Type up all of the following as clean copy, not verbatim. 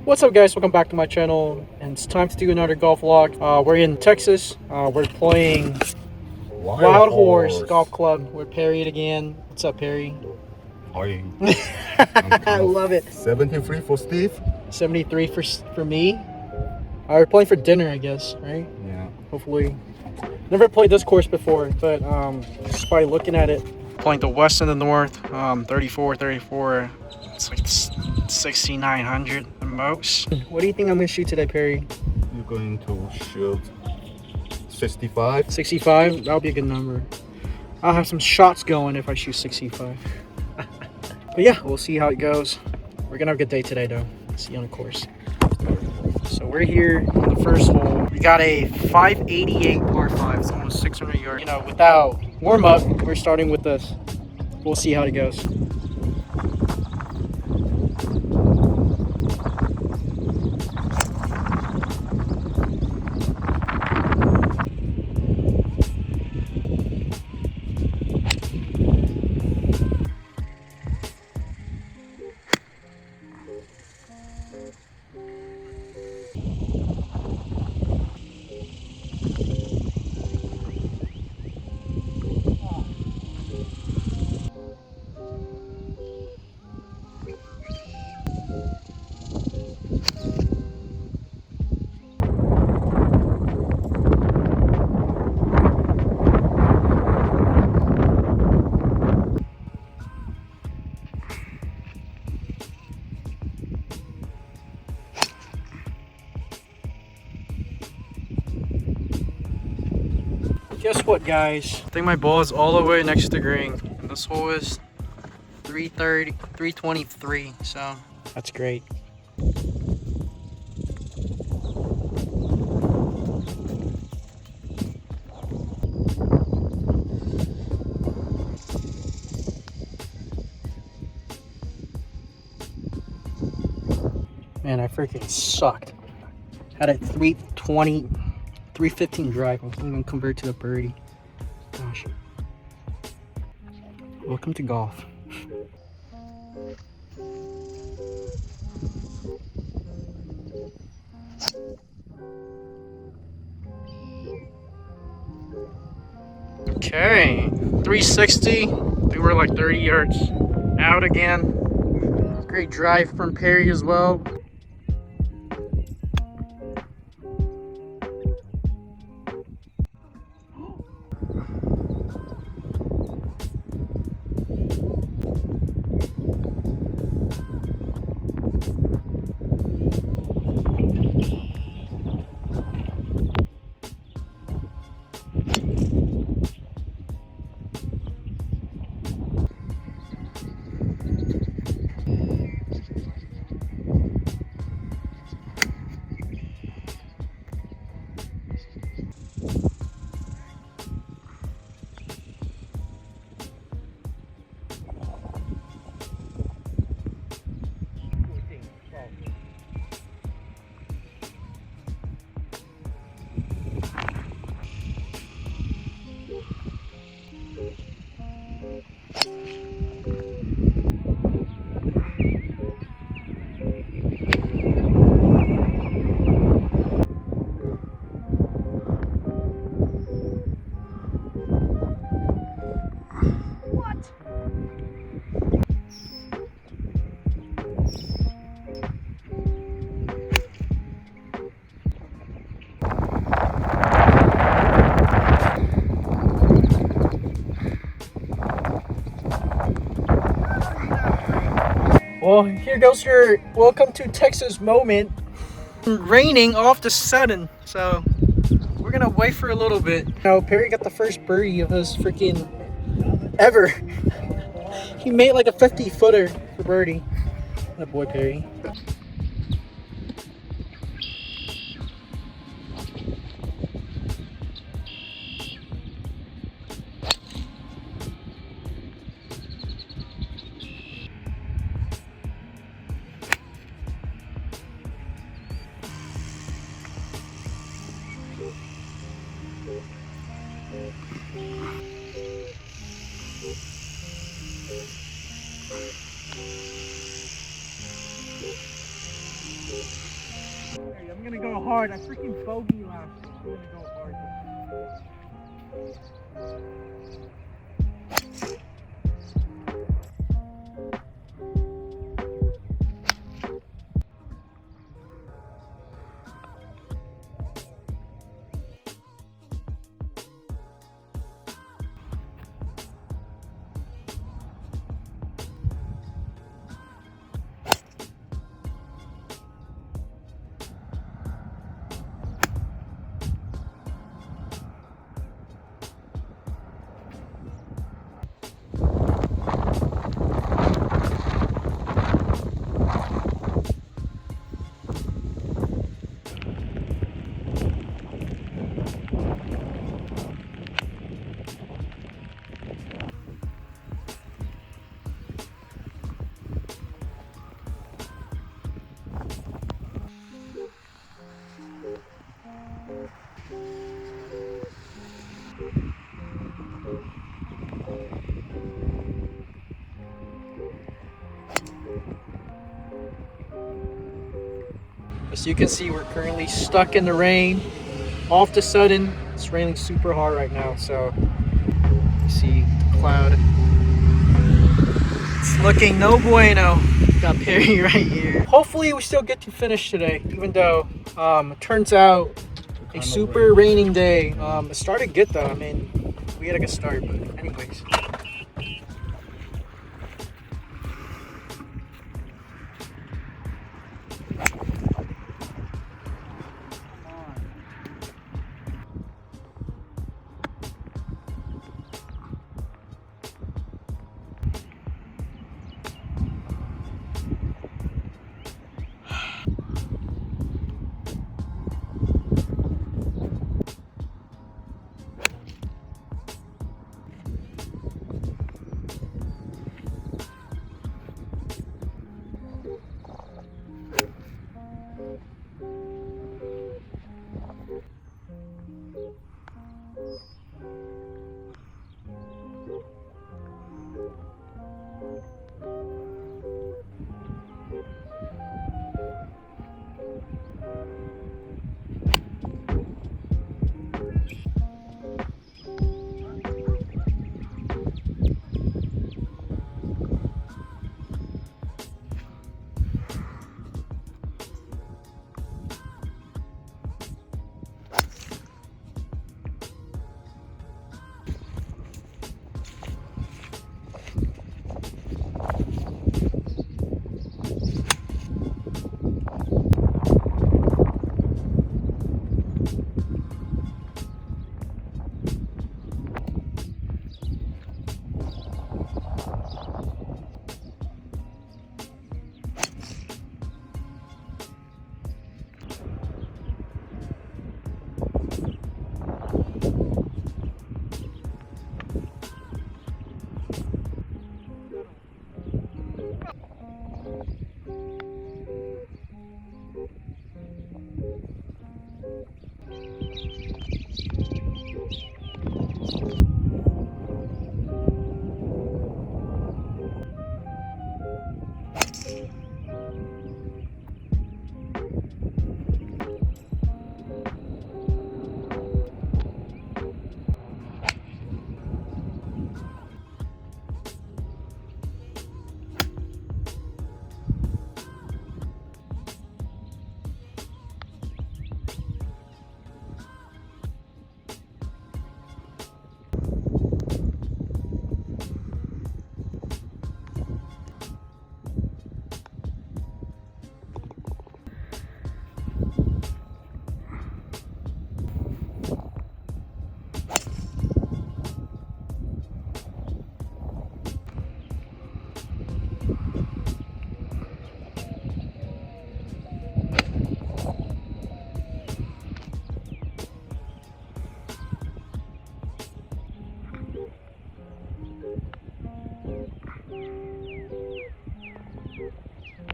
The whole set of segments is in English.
What's up, guys? Welcome back to my channel, and it's time to do another golf vlog. We're in Texas. We're playing Wildhorse Golf Club with Perry again. What's up, Perry? Hi. I love it. 73 for Steve. 73 for me. We're playing for dinner, I guess, right? Yeah. Hopefully. Never played this course before, but just by looking at it. Playing the west and the north, 34. It's like 6,900 the most. What do you think I'm gonna shoot today, Perry? You're going to shoot 65. 65? That'll be a good number. I'll have some shots going if I shoot 65. But yeah, we'll see how it goes. We're gonna have a good day today, though. See you on the course. So we're here on the first hole. We got a 588 par 5. It's almost 600 yards. You know, without warm up, we're starting with this. We'll see how it goes. Guess what, guys? I think my ball is all the way next to the green. And this hole is 323, so that's great. Man, I freaking sucked. Had a 320. 315 drive. I wasn't even convert to a birdie. Gosh. Welcome to golf. Okay, 360. We were like 30 yards out again. Great drive from Perry as well. Well, here goes your welcome to Texas moment. Raining all of a sudden, so we're gonna wait for a little bit. Now, Perry got the first birdie of his freaking ever. He made like a 50-footer for birdie. That boy, Perry. I'm gonna go hard. I freaking bogey last one. I'm gonna go hard. As you can see, we're currently stuck in the rain. All of a sudden, it's raining super hard right now. So you see the cloud. It's looking no bueno. Got Perry right here. Hopefully we still get to finish today, even though it turns out a super raining day. It started good though. I mean, we had a good start, but anyways.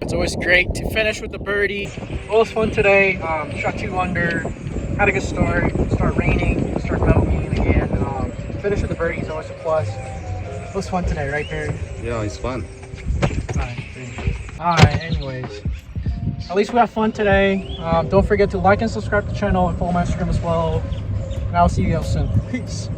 It's always great to finish with the birdie. It was fun today. Shot 2 under. Had a good start. Start raining. Start melting again. Finish with the birdie is always a plus. It was fun today, right, Perry? Yeah, it's fun. Alright, anyways. at least we had fun today. Don't forget to like and subscribe to the channel and follow my Instagram as well. And I'll see you guys soon. Peace.